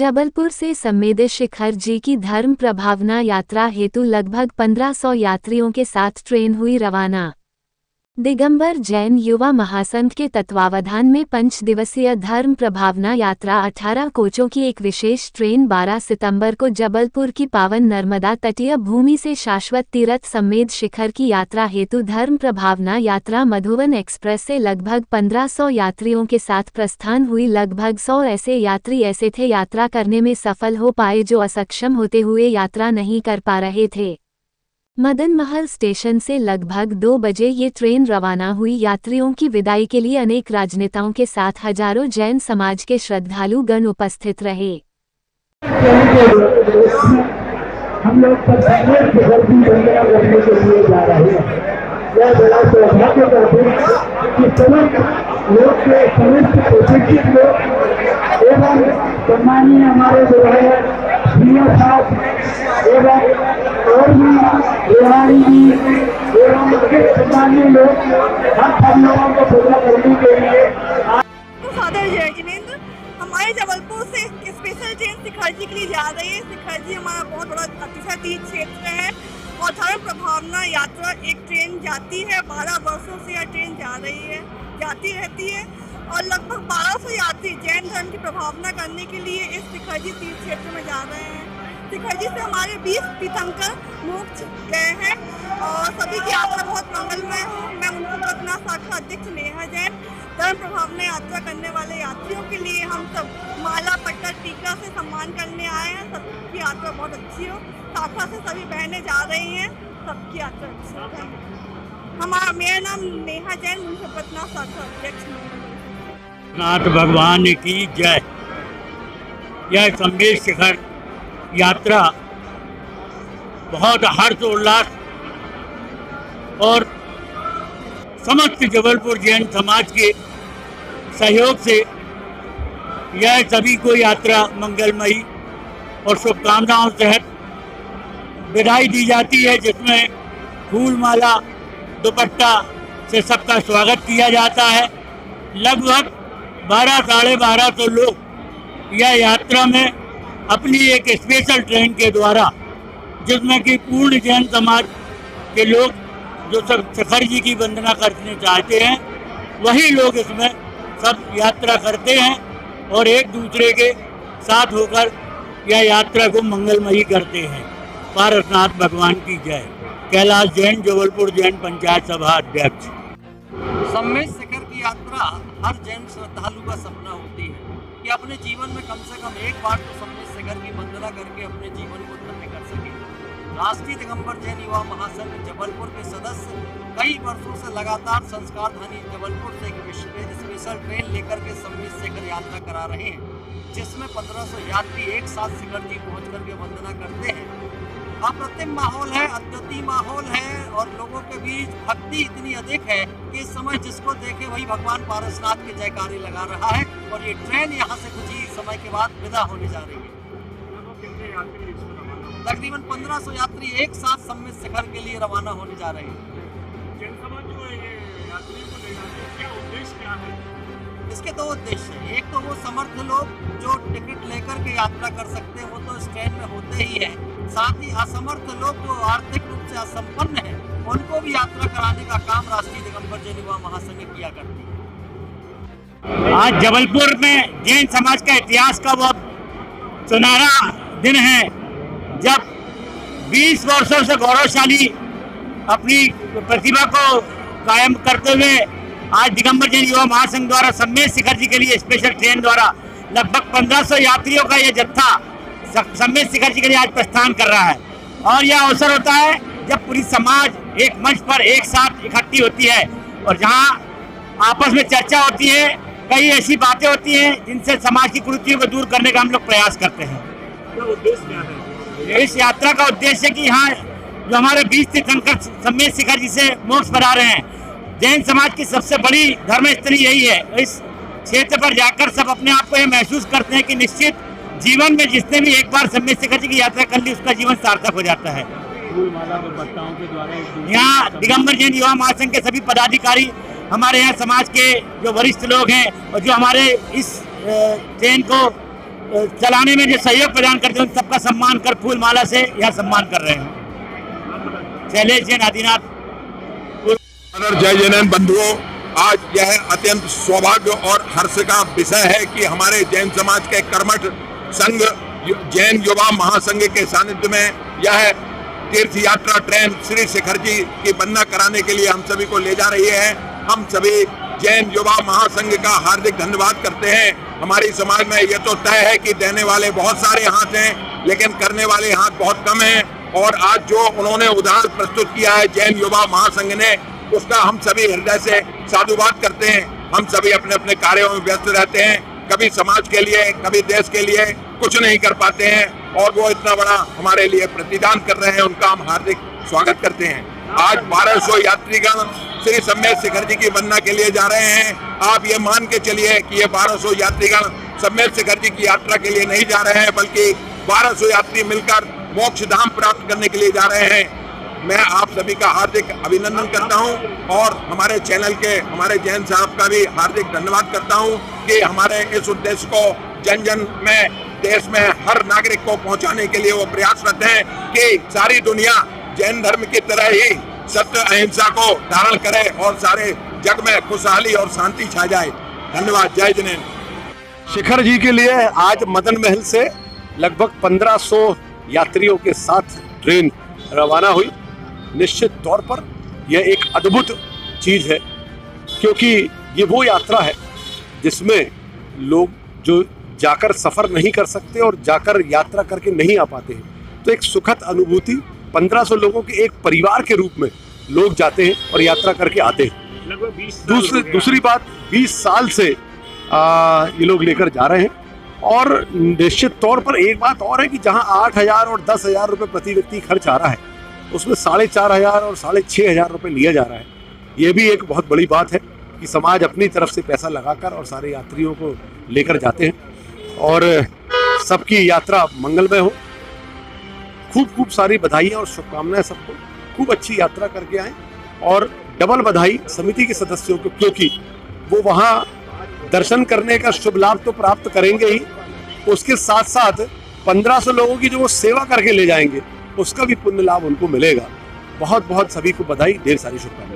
जबलपुर से सम्मेद शिखर जी की धर्म प्रभावना यात्रा हेतु लगभग 1500 यात्रियों के साथ ट्रेन हुई रवाना। दिगंबर जैन युवा महासंघ के तत्वावधान में 5 दिवसीय धर्म प्रभावना यात्रा 18 कोचों की एक विशेष ट्रेन 12 सितंबर को जबलपुर की पावन नर्मदा तटीय भूमि से शाश्वत तीर्थ सम्मेद शिखर की यात्रा हेतु धर्म प्रभावना यात्रा मधुवन एक्सप्रेस से लगभग 1500 यात्रियों के साथ प्रस्थान हुई। लगभग 100 ऐसे यात्री ऐसे थे यात्रा करने में सफल हो पाए जो असक्षम होते हुए यात्रा नहीं कर पा रहे थे। मदन महल स्टेशन से लगभग 2 बजे ये ट्रेन रवाना हुई। यात्रियों की विदाई के लिए अनेक राजनेताओं के साथ हजारों जैन समाज के श्रद्धालु गण उपस्थित रहे। हम लोग जा रहे हैं। यह बड़ा सौभाग्य का दिन कि लोग के समस्त प्रशिक्षित लोग एवं सम्मानीय हमारे विधायक साहब एवं और भी रेहानी जी एवं सम्मानीय लोग हम सब लोगों को पूजा करने के लिए फादर जय जिनेंद्र हमारे जबलपुर से स्पेशल ट्रेन शिखर जी के लिए जा रही है। शिखर जी हमारा बहुत बड़ा अतिशय तीर्थ क्षेत्र है और धर्म प्रभावना यात्रा एक ट्रेन जाती है। 12 वर्षों से यह ट्रेन जाती रहती है और लगभग 1200 यात्री जैन धर्म की प्रभावना करने के लिए इस शिखर जी तीर्थ क्षेत्र में जा रहे हैं। शिखर जी से हमारे 20 तीर्थंकर मोक्ष गए हैं और सभी की यात्रा बहुत मंगलमय हो। मैं उनको अपना शाखा अध्यक्ष नेहा जैन धर्म प्रभावना यात्रा करने वाले यात्रियों के लिए हम सब माला पट्टा टीका से सम्मान करने आए हैं। सबकी यात्रा बहुत अच्छी हो। शाखा से सभी बहनें जा रही हैं, सबकी यात्रा अच्छी हो। मेरा नाम नेहा जैन मुंसपतना शाखा अध्यक्ष। नाथ भगवान की जय। यह सम्मेद शिखर यात्रा बहुत हर्षोल्लास और समस्त जबलपुर जैन समाज के सहयोग से यह सभी को यात्रा मंगलमयी और शुभकामनाओं सहित विदाई दी जाती है, जिसमें फूल माला दुपट्टा से सबका स्वागत किया जाता है। लगभग 1200-1250 लोग यह यात्रा में अपनी एक स्पेशल ट्रेन के द्वारा, जिसमें कि पूर्ण जैन समाज के लोग जो सब शिखर जी की वंदना करने चाहते हैं वही लोग इसमें सब यात्रा करते हैं और एक दूसरे के साथ होकर यह यात्रा को मंगलमयी करते हैं। पारसनाथ भगवान की जय। कैलाश जैन, जबलपुर जैन पंचायत सभा अध्यक्ष। सम्मेद शिखर की यात्रा हर जैन श्रद्धालु का सपना होती है कि अपने जीवन में कम से कम एक बार तो सम्मेद शिखर की वंदना करके अपने जीवन को धन्य कर सके। राष्ट्रीय दिगंबर जैन युवा महासंघ जबलपुर के सदस्य कई वर्षों से लगातार संस्कार धानी जबलपुर से एक स्पेशल ट्रेन लेकर के सम्मेद शिखर यात्रा करा रहे हैं, जिसमें 1500 यात्री एक साथ शिखर जी पहुँच करके वंदना करते हैं। अप्रतिम माहौल है, अद्वितीय माहौल है और लोगों के बीच भक्ति इतनी अधिक है कि इस समय जिसको देखे वही भगवान पारसनाथ के जयकारे लगा रहा है और ये ट्रेन यहाँ से कुछ ही समय के बाद विदा होने जा रही है। तकरीबन 1500 यात्री एक साथ सम्मेद शिखर के लिए रवाना होने जा रहे हैं। इसके 2 उद्देश्य हैं। एक तो वो समर्थ लोग जो टिकट लेकर के यात्रा कर सकते हैं वो तो इस ट्रेन में होते ही है, साथ ही असमर्थ लोग जो आर्थिक रूप से असंपन्न है उनको भी यात्रा कराने का काम राष्ट्रीय दिगंबर जैन युवा महासंघ किया करती है। आज जबलपुर में जैन समाज का इतिहास का वो सुनहरा दिन है, जब 20 वर्षों से गौरवशाली अपनी प्रतिभा को कायम करते हुए आज दिगंबर जैन युवा महासंघ द्वारा सम्मेद शिखर जी के लिए स्पेशल ट्रेन द्वारा लगभग 1500 यात्रियों का यह जत्था सम्मेद शिखर जी के लिए आज प्रस्थान कर रहा है। और यह अवसर होता है जब पूरी समाज एक मंच पर एक साथ इकट्ठी होती है और जहां आपस में चर्चा होती है, कई ऐसी बातें होती हैं जिनसे समाज की कुरीतियों को दूर करने का हम लोग प्रयास करते हैं। तो उद्देश्य क्या है? इस यात्रा का उद्देश्य कि यहाँ जो हमारे 20 तीर्थंकर सम्मेद शिखर जी से मोक्ष पा रहे हैं, जैन समाज की सबसे बड़ी धर्म स्थली यही है। इस क्षेत्र पर जाकर सब अपने आप को ये महसूस करते हैं कि निश्चित जीवन में जिसने भी एक बार सम्मेद शिखर जी की यात्रा कर ली उसका जीवन सार्थक हो जाता है। यहाँ दिगंबर जैन युवा महासंघ के सभी पदाधिकारी, हमारे यहाँ समाज के जो वरिष्ठ लोग हैं और जो हमारे इस ट्रेन को चलाने में जो सहयोग प्रदान करते हैं उन सबका सम्मान कर फूल माला से यह सम्मान कर रहे हैं। शैलेश जैन, आदिनाथ। जय जैन बंधुओं, आज यह अत्यंत सौभाग्य और हर्ष का विषय है कि हमारे जैन समाज के कर्मठ संघ जैन युवा महासंघ के सानिध्य में यह तीर्थ यात्रा ट्रेन श्री शिखर जी की वंदना कराने के लिए हम सभी को ले जा रही है। हम सभी जैन युवा महासंघ का हार्दिक धन्यवाद करते हैं। हमारी समाज में यह तो तय है कि देने वाले बहुत सारे हाथ हैं, लेकिन करने वाले हाथ बहुत कम हैं। और आज जो उन्होंने उदाहरण प्रस्तुत किया है जैन युवा महासंघ ने, उसका हम सभी हृदय से साधुवाद करते हैं। हम सभी अपने अपने कार्यों में व्यस्त रहते हैं, कभी समाज के लिए, कभी देश के लिए कुछ नहीं कर पाते हैं, और वो इतना बड़ा हमारे लिए प्रतिदान कर रहे हैं, उनका हम हार्दिक स्वागत करते हैं। आज 1200 यात्रीगण श्री सम्मेद शिखर जी की वंदना के लिए जा रहे हैं। आप ये मान के चलिए कि ये 1200 यात्रीगण सम्मेद शिखर जी की यात्रा के लिए नहीं जा रहे हैं, बल्कि 1200 यात्री मिलकर मोक्ष धाम प्राप्त करने के लिए जा रहे हैं। मैं आप सभी का हार्दिक अभिनंदन करता हूं और हमारे चैनल के हमारे जैन साहब का भी हार्दिक धन्यवाद करता हूं कि हमारे इस उद्देश्य को जन जन में, देश में हर नागरिक को पहुंचाने के लिए वो प्रयासरत हैं कि सारी दुनिया जैन धर्म की तरह ही सत्य अहिंसा को धारण करे और सारे जग में खुशहाली और शांति छा जाए। धन्यवाद। जय जैन। शिखर जी के लिए आज मदन महल से लगभग 1500 यात्रियों के साथ ट्रेन रवाना हुई। निश्चित तौर पर यह एक अद्भुत चीज है, क्योंकि ये वो यात्रा है जिसमें लोग जो जाकर सफर नहीं कर सकते और जाकर यात्रा करके नहीं आ पाते हैं, तो एक सुखद अनुभूति 1500 लोगों के एक परिवार के रूप में लोग जाते हैं और यात्रा करके आते हैं। लगभग 20 दूसरी बात, 20 साल से ये लोग लेकर जा रहे हैं। और निश्चित तौर पर एक बात और है कि जहां 8000 और 10,000 रुपये प्रति व्यक्ति खर्च आ रहा है, उसमें 4500 और 6500 रुपये लिया जा रहा है। ये भी एक बहुत बड़ी बात है कि समाज अपनी तरफ से पैसा लगाकर और सारे यात्रियों को लेकर जाते हैं और सबकी यात्रा मंगलमय हो। खूब सारी बधाइयाँ और शुभकामनाएं सबको, खूब अच्छी यात्रा करके आए। और डबल बधाई समिति के सदस्यों को, क्योंकि वो वहाँ दर्शन करने का शुभ लाभ तो प्राप्त करेंगे ही, उसके साथ साथ 1500 लोगों की जो वो सेवा करके ले जाएंगे, उसका भी पुण्य लाभ उनको मिलेगा। बहुत बहुत सभी को बधाई, ढेर सारी शुभकामनाएं।